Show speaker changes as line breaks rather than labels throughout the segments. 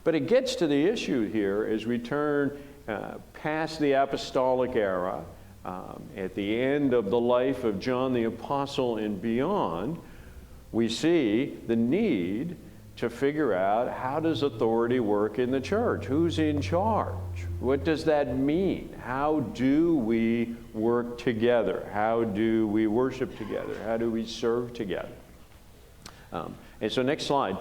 But it gets to the issue here as we turn past the Apostolic Era, at the end of the life of John the Apostle and beyond, we see the need to figure out, how does authority work in the church? Who's in charge? What does that mean? How do we work together? How do we worship together? How do we serve together? And so next slide.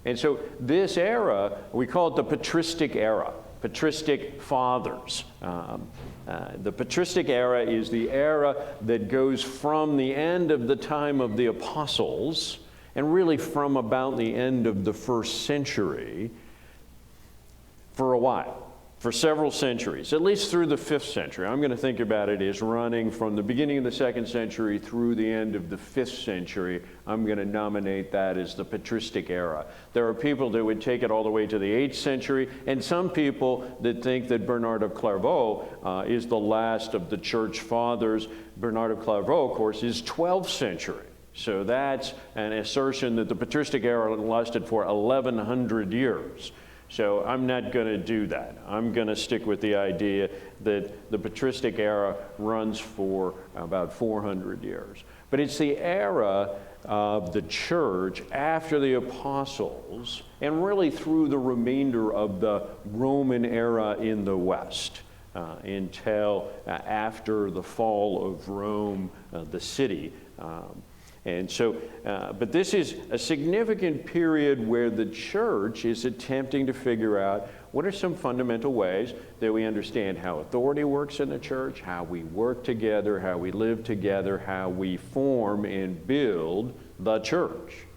And so this era, we call it the Patristic Era, Patristic Fathers. The Patristic Era is the era that goes from the end of the time of the apostles and really from about the end of the first century for a while, for several centuries, at least through the 5th century. I'm going to think about it as running from the beginning of the 2nd century through the end of the 5th century. I'm going to nominate that as the Patristic Era. There are people that would take it all the way to the 8th century, and some people that think that Bernard of Clairvaux is the last of the church fathers. Bernard of Clairvaux, of course, is 12th century. So that's an assertion that the Patristic Era lasted for 1,100 years. So I'm not going to do that. I'm going to stick with the idea that the Patristic Era runs for about 400 years. But it's the era of the church after the apostles and really through the remainder of the Roman era in the West until after the fall of Rome, the city. And so, but this is a significant period where the church is attempting to figure out what are some fundamental ways that we understand how authority works in the church, how we work together, how we live together, how we form and build the church.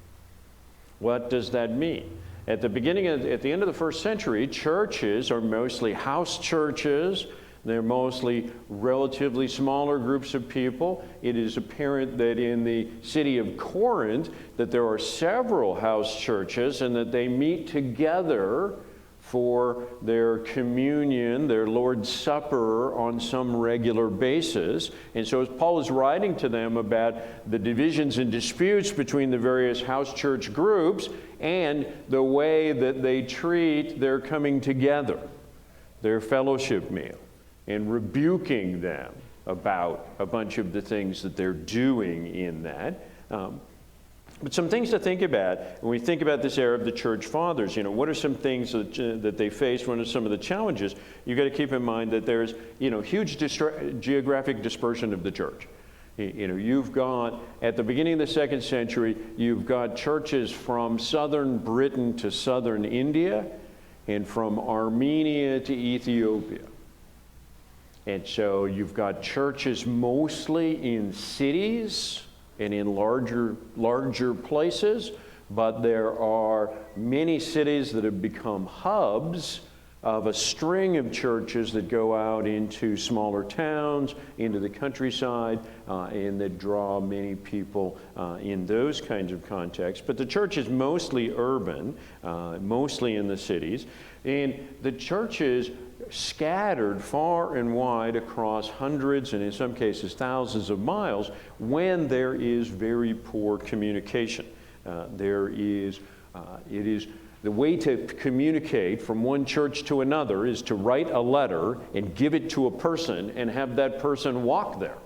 What does that mean? At the end of the first century, churches are mostly house churches. They're mostly relatively smaller groups of people. It is apparent that in the city of Corinth that there are several house churches and that they meet together for their communion, their Lord's Supper on some regular basis. And so as Paul is writing to them about the divisions and disputes between the various house church groups and the way that they treat their coming together, their fellowship meal, and rebuking them about a bunch of the things that they're doing in that. But some things to think about when we think about this era of the church fathers. What are some things that they faced? What are some of the challenges? You've got to keep in mind that there's huge geographic dispersion of the church. You've got, at the beginning of the 2nd century, you've got churches from southern Britain to southern India and from Armenia to Ethiopia. And so you've got churches mostly in cities and in larger places, but there are many cities that have become hubs of a string of churches that go out into smaller towns, into the countryside, and that draw many people in those kinds of contexts. But the church is mostly urban, mostly in the cities, and the churches scattered far and wide across hundreds and in some cases thousands of miles when there is very poor communication. The way to communicate from one church to another is to write a letter and give it to a person and have that person walk there.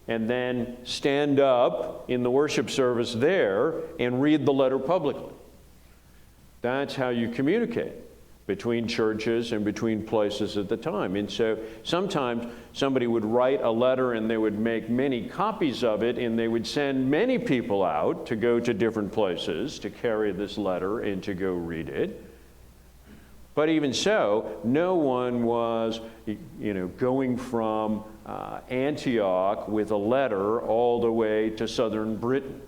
And then stand up in the worship service there and read the letter publicly. That's how you communicate between churches and between places at the time. And so sometimes somebody would write a letter and they would make many copies of it and they would send many people out to go to different places to carry this letter and to go read it. But even so, no one was, going from Antioch with a letter all the way to southern Britain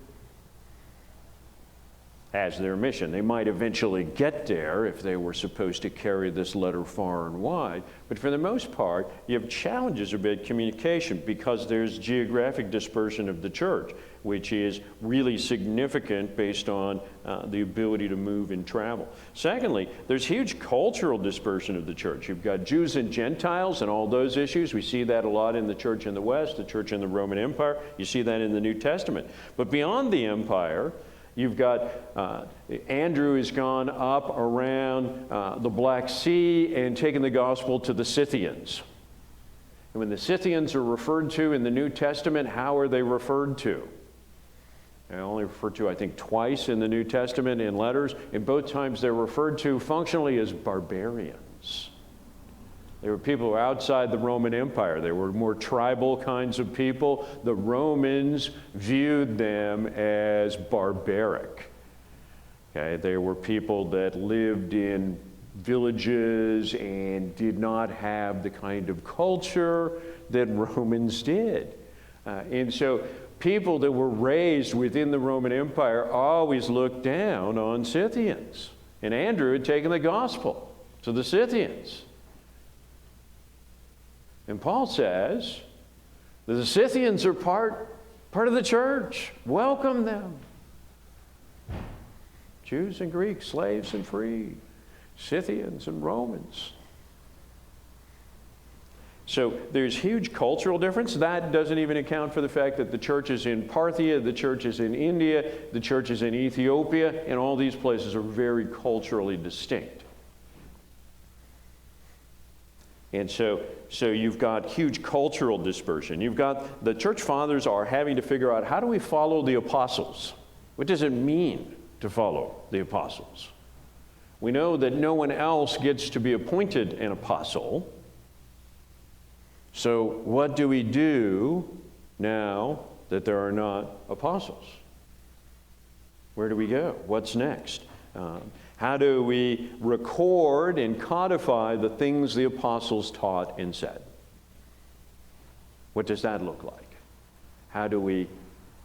as their mission. They might eventually get there if they were supposed to carry this letter far and wide. But for the most part, you have challenges about communication because there's geographic dispersion of the church, which is really significant based on the ability to move and travel. Secondly, there's huge cultural dispersion of the church. You've got Jews and Gentiles and all those issues. We see that a lot in the church in the West, the church in the Roman Empire. You see that in the New Testament. But beyond the empire, You've got Andrew has gone up around the Black Sea and taken the gospel to the Scythians. And when the Scythians are referred to in the New Testament, how are they referred to? They're only referred to, I think, twice in the New Testament in letters. In both times, they're referred to functionally as barbarians. They were people who were outside the Roman Empire. They were more tribal kinds of people. The Romans viewed them as barbaric. Okay? They were people that lived in villages and did not have the kind of culture that Romans did. And so people that were raised within the Roman Empire always looked down on Scythians. And Andrew had taken the gospel to the Scythians. And Paul says that the Scythians are part of the church. Welcome them. Jews and Greeks, slaves and free, Scythians and Romans. So there's huge cultural difference. That doesn't even account for the fact that the churches in Parthia, the churches in India, the churches in Ethiopia, and all these places are very culturally distinct. And so you've got huge cultural dispersion. You've got the church fathers are having to figure out, how do we follow the apostles? What does it mean to follow the apostles? We know that no one else gets to be appointed an apostle. So what do we do now that there are not apostles? Where do we go? What's next? How do we record and codify the things the apostles taught and said? What does that look like? How do we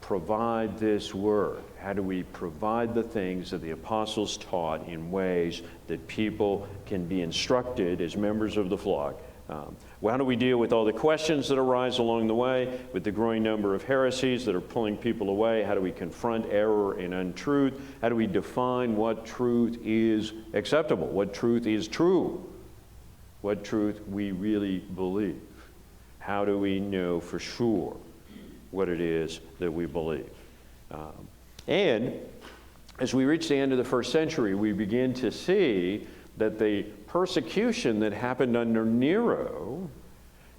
provide this word? How do we provide the things that the apostles taught in ways that people can be instructed as members of the flock? How do we deal with all the questions that arise along the way, with the growing number of heresies that are pulling people away? How do we confront error and untruth? How do we define what truth is acceptable, what truth is true, what truth we really believe? How do we know for sure what it is that we believe? And as we reach the end of the first century, we begin to see that the persecution that happened under Nero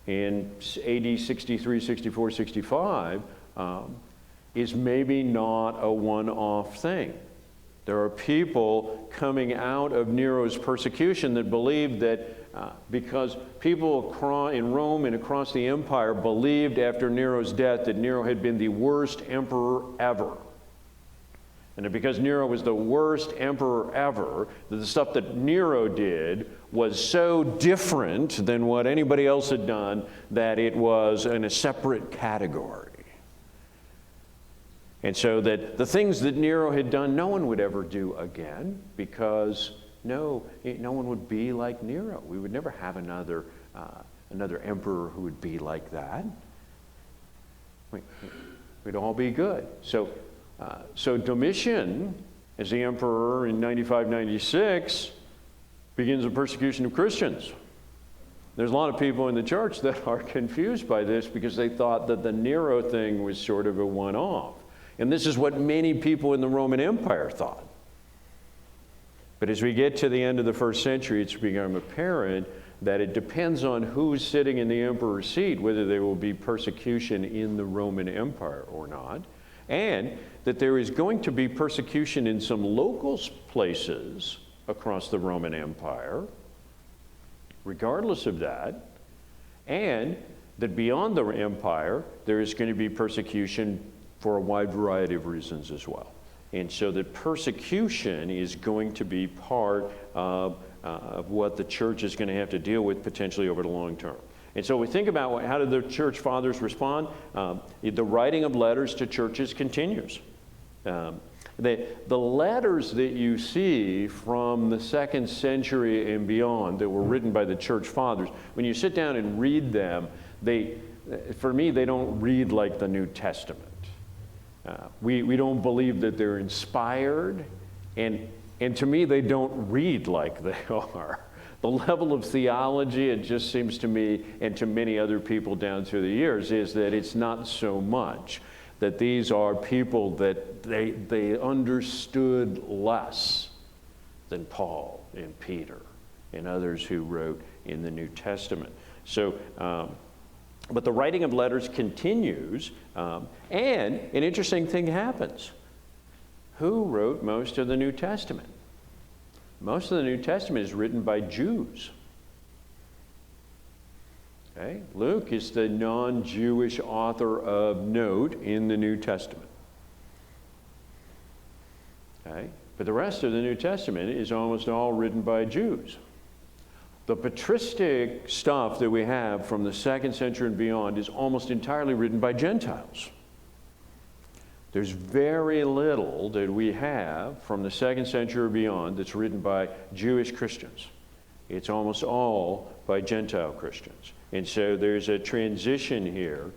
in AD 63, 64, 65 is maybe not a one-off thing. There are people coming out of Nero's persecution that believe that because people in Rome and across the empire believed after Nero's death that Nero had been the worst emperor ever. And that because Nero was the worst emperor ever, that the stuff that Nero did was so different than what anybody else had done that it was in a separate category. And so that the things that Nero had done, no one would ever do again, because no one would be like Nero. We would never have another emperor who would be like that. We'd all be good. So Domitian, as the emperor in 95-96, begins a persecution of Christians. There's a lot of people in the church that are confused by this because they thought that the Nero thing was sort of a one-off. And this is what many people in the Roman Empire thought. But as we get to the end of the first century, it's become apparent that it depends on who's sitting in the emperor's seat, whether there will be persecution in the Roman Empire or not, and that there is going to be persecution in some local places across the Roman Empire, regardless of that, and that beyond the empire, there is going to be persecution for a wide variety of reasons as well. And so that persecution is going to be part of what the church is going to have to deal with potentially over the long term. And so we think about how did the church fathers respond? The writing of letters to churches continues. The letters that you see from the 2nd century and beyond that were written by the church fathers, when you sit down and read them, for me, they don't read like the New Testament. We don't believe that they're inspired, and to me, they don't read like they are. The level of theology, it just seems to me, and to many other people down through the years, is that it's not so much. that these are people that they understood less than Paul and Peter and others who wrote in the New Testament. So, but the writing of letters continues, and an interesting thing happens. Who wrote most of the New Testament? Most of the New Testament is written by Jews. Okay? Luke is the non-Jewish author of note in the New Testament. Okay? But the rest of the New Testament is almost all written by Jews. The patristic stuff that we have from the 2nd century and beyond is almost entirely written by Gentiles. There's very little that we have from the 2nd century or beyond that's written by Jewish Christians. It's almost all by Gentile Christians. And so there's a transition here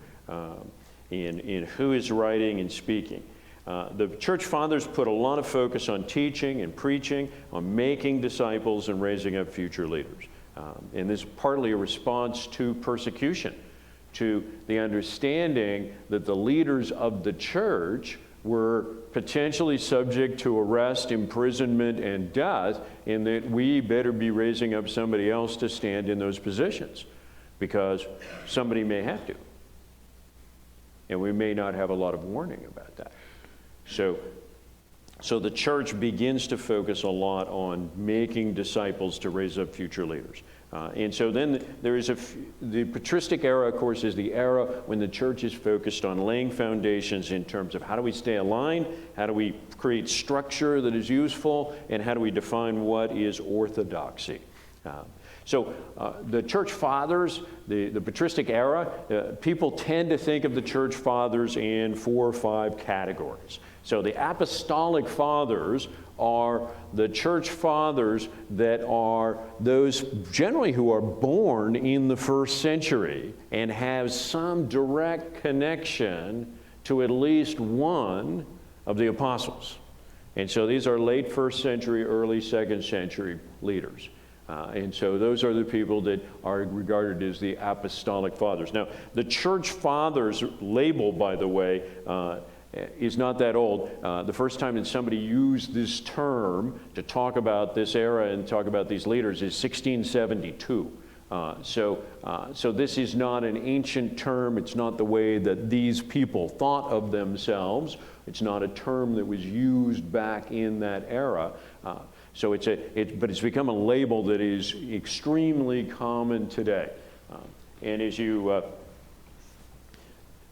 in who is writing and speaking. The church fathers put a lot of focus on teaching and preaching, on making disciples and raising up future leaders. And this is partly a response to persecution, to the understanding that the leaders of the church were potentially subject to arrest, imprisonment, and death, and that we better be raising up somebody else to stand in those positions, because somebody may have to. And we may not have a lot of warning about that. So the church begins to focus a lot on making disciples to raise up future leaders. And so then there is the patristic era, of course, is the era when the church is focused on laying foundations in terms of how do we stay aligned, how do we create structure that is useful, and how do we define what is orthodoxy. So the church fathers, the patristic era, people tend to think of the church fathers in 4 or 5 categories. So the apostolic fathers are the church fathers that are those generally who are born in the 1st century and have some direct connection to at least one of the apostles. And so these are late 1st century, early 2nd century leaders. And so those are the people that are regarded as the apostolic fathers. Now, the church fathers label, by the way, is not that old. The first time that somebody used this term to talk about this era and talk about these leaders is 1672. So this is not an ancient term. It's not the way that these people thought of themselves. It's not a term that was used back in that era. So but it's become a label that is extremely common today. And as you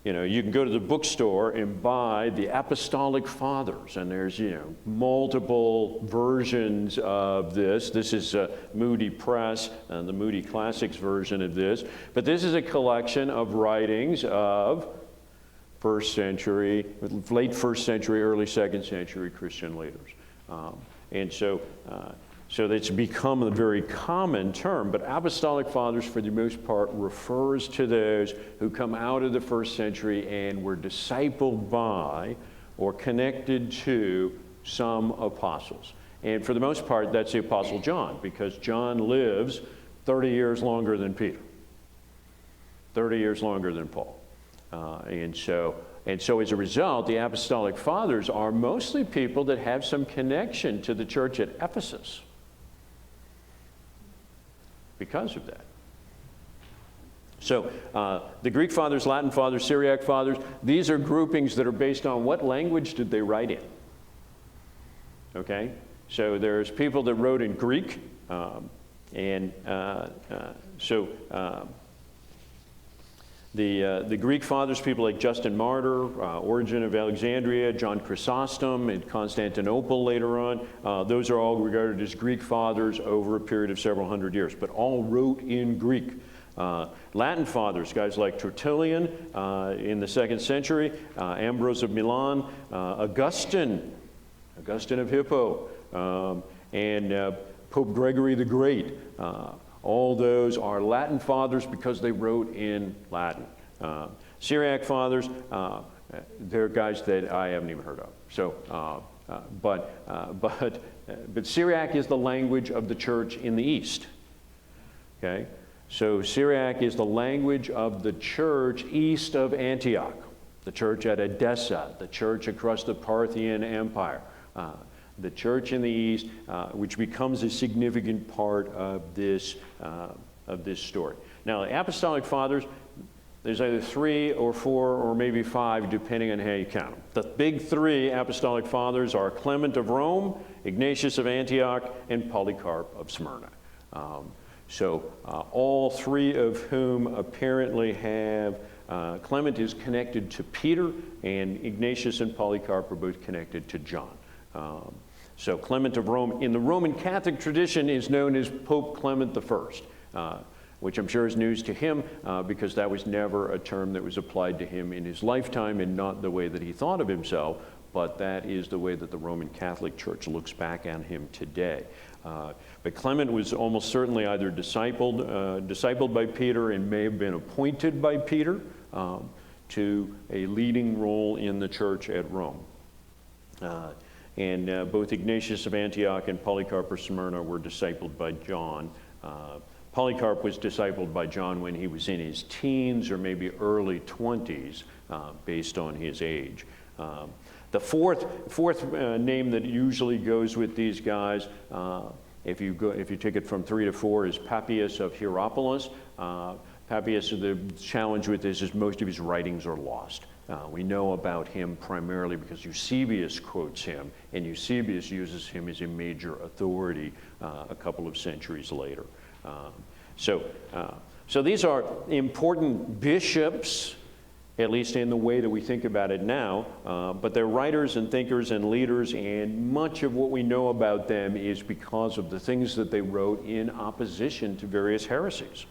can go to the bookstore and buy the Apostolic Fathers, and there's, multiple versions of this. This is Moody Press, the Moody Classics version of this. But this is a collection of writings of 1st century, late 1st century, early 2nd century Christian leaders. And so it's become a very common term, but apostolic fathers, for the most part, refers to those who come out of the 1st century and were discipled by or connected to some apostles. And for the most part, that's the Apostle John, because John lives 30 years longer than Peter, 30 years longer than Paul. And so as a result, the apostolic fathers are mostly people that have some connection to the church at Ephesus because of that. So the Greek fathers, Latin fathers, Syriac fathers, these are groupings that are based on what language did they write in. Okay? So there's people that wrote in Greek, The Greek fathers, people like Justin Martyr, Origen of Alexandria, John Chrysostom in Constantinople later on, those are all regarded as Greek fathers over a period of several hundred years, but all wrote in Greek. Latin fathers, guys like Tertullian in the 2nd century, Ambrose of Milan, Augustine of Hippo, and Pope Gregory the Great. All those are Latin fathers because they wrote in Latin. Syriac fathers, they're guys that I haven't even heard of. So, but Syriac is the language of the church in the East. Okay, so Syriac is the language of the church east of Antioch. the church at Edessa, the church across the Parthian Empire, the church in the East, which becomes a significant part of this story. Now, the Apostolic Fathers, there's either 3 or 4 or maybe 5, depending on how you count them. The big 3 Apostolic Fathers are Clement of Rome, Ignatius of Antioch, and Polycarp of Smyrna. All 3 of whom apparently have, Clement is connected to Peter, and Ignatius and Polycarp are both connected to John. So Clement of Rome, in the Roman Catholic tradition, is known as Pope Clement I, which I'm sure is news to him because that was never a term that was applied to him in his lifetime, and not the way that he thought of himself, but that is the way that the Roman Catholic Church looks back on him today. But Clement was almost certainly either discipled by Peter and may have been appointed by Peter to a leading role in the church at Rome. And both Ignatius of Antioch and Polycarp of Smyrna were discipled by John. Polycarp was discipled by John when he was in his teens or maybe early 20s, based on his age. The fourth name that usually goes with these guys, if you take it from 3 to 4, is Papias of Hierapolis. Papias, the challenge with this is most of his writings are lost. We know about him primarily because Eusebius quotes him, and Eusebius uses him as a major authority a couple of centuries later. So these are important bishops, at least in the way that we think about it now, but they're writers and thinkers and leaders, and much of what we know about them is because of the things that they wrote in opposition to various heresies.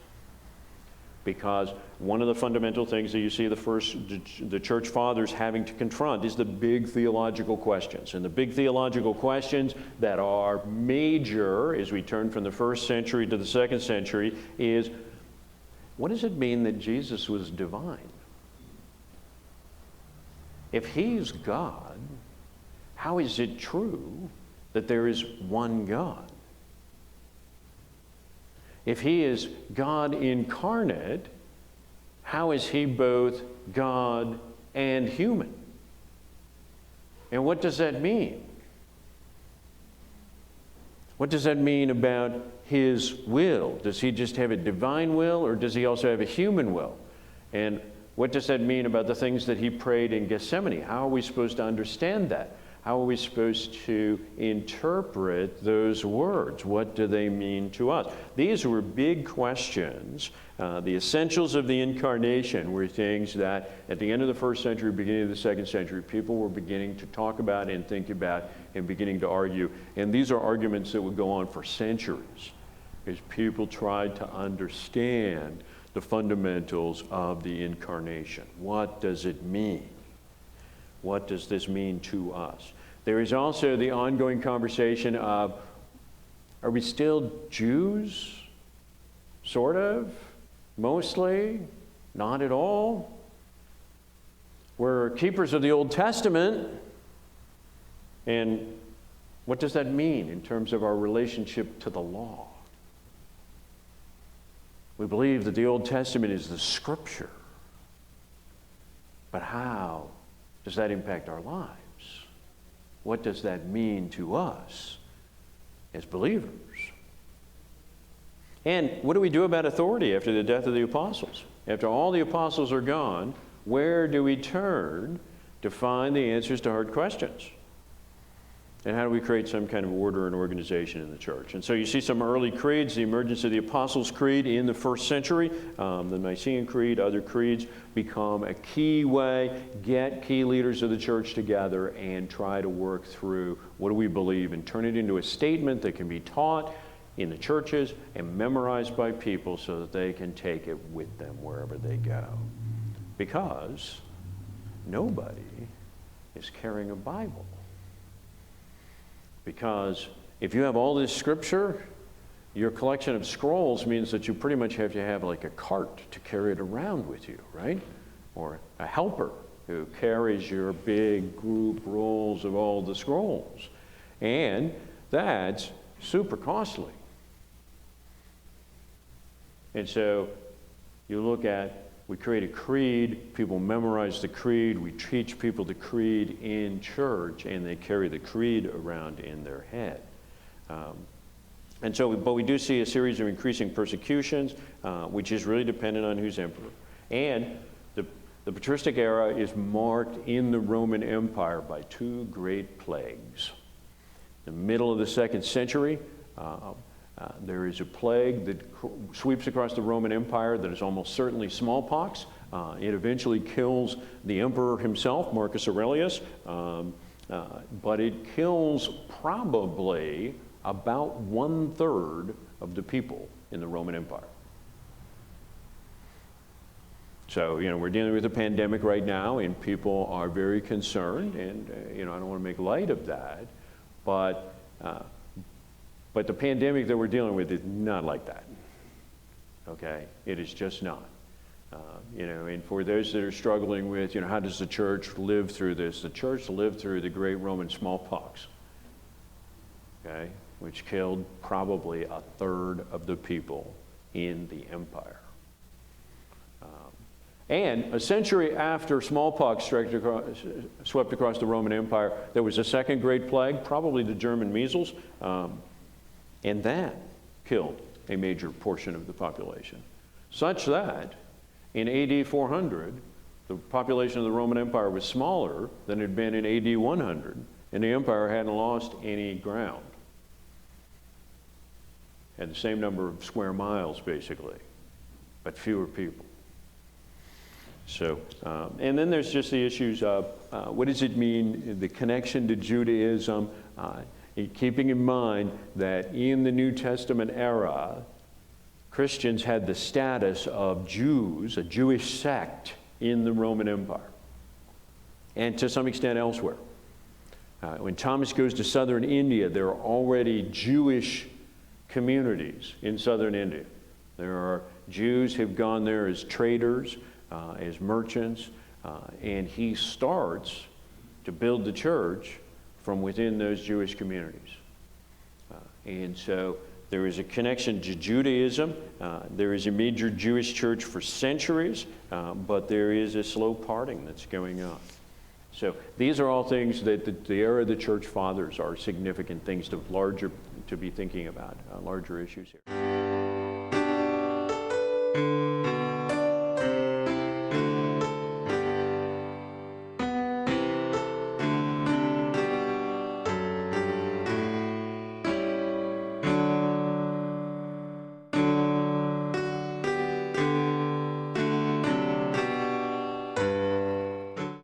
Because one of the fundamental things that you see the church fathers having to confront is the big theological questions. And the big theological questions that are major as we turn from the 1st century to the 2nd century is, what does it mean that Jesus was divine? If he's God, how is it true that there is one God? If he is God incarnate, how is he both God and human? And what does that mean? What does that mean about his will? Does he just have a divine will, or does he also have a human will? And what does that mean about the things that he prayed in Gethsemane? How are we supposed to understand that? How are we supposed to interpret those words? What do they mean to us? These were big questions. The essentials of the Incarnation were things that at the end of the 1st century, beginning of the 2nd century, people were beginning to talk about and think about and beginning to argue. And these are arguments that would go on for centuries as people tried to understand the fundamentals of the Incarnation. What does it mean? What does this mean to us? There is also the ongoing conversation of, are we still Jews? Sort of? Mostly? Not at all? We're keepers of the Old Testament. And what does that mean in terms of our relationship to the law? We believe that the Old Testament is the Scripture. But how does that impact our lives? What does that mean to us as believers? And what do we do about authority after the death of the apostles? After all the apostles are gone, where do we turn to find the answers to hard questions? And how do we create some kind of order and organization in the church? And so you see some early creeds, the emergence of the Apostles' Creed in the 1st century, the Nicene Creed, other creeds become a key way, get key leaders of the church together and try to work through what do we believe and turn it into a statement that can be taught in the churches and memorized by people so that they can take it with them wherever they go. Because nobody is carrying a Bible. Because if you have all this scripture, your collection of scrolls means that you pretty much have to have like a cart to carry it around with you, right? Or a helper who carries your big group rolls of all the scrolls. And that's super costly. And so you look at we create a creed, people memorize the creed, we teach people the creed in church, and they carry the creed around in their head. But we do see a series of increasing persecutions, which is really dependent on who's emperor. And the Patristic Era is marked in the Roman Empire by two great plagues. In the middle of the 2nd century, there is a plague that sweeps across the Roman Empire that is almost certainly smallpox. It eventually kills the emperor himself, Marcus Aurelius, but it kills probably about 1/3 of the people in the Roman Empire. So, we're dealing with a pandemic right now, and people are very concerned, and, I don't want to make light of that, but the pandemic that we're dealing with is not like that, okay? It is just not. And for those that are struggling with, how does the church live through this? The church lived through the great Roman smallpox, okay, which killed probably 1/3 of the people in the empire. And a century after smallpox swept across the Roman Empire, there was a second great plague, probably the German measles, and that killed a major portion of the population, such that in AD 400, the population of the Roman Empire was smaller than it had been in AD 100, and the empire hadn't lost any ground. Had the same number of square miles, basically, but fewer people. So, and then there's just the issues of what does it mean, the connection to Judaism, keeping in mind that in the New Testament era, Christians had the status of Jews, a Jewish sect in the Roman Empire, and to some extent elsewhere. When Thomas goes to southern India, there are already Jewish communities in southern India. There are Jews who've gone there as traders, as merchants, and he starts to build the church from within those Jewish communities. And so there is a connection to Judaism. There is a major Jewish church for centuries, but there is a slow parting that's going on. So these are all things that the era of the church fathers are significant things to be thinking about, larger issues here.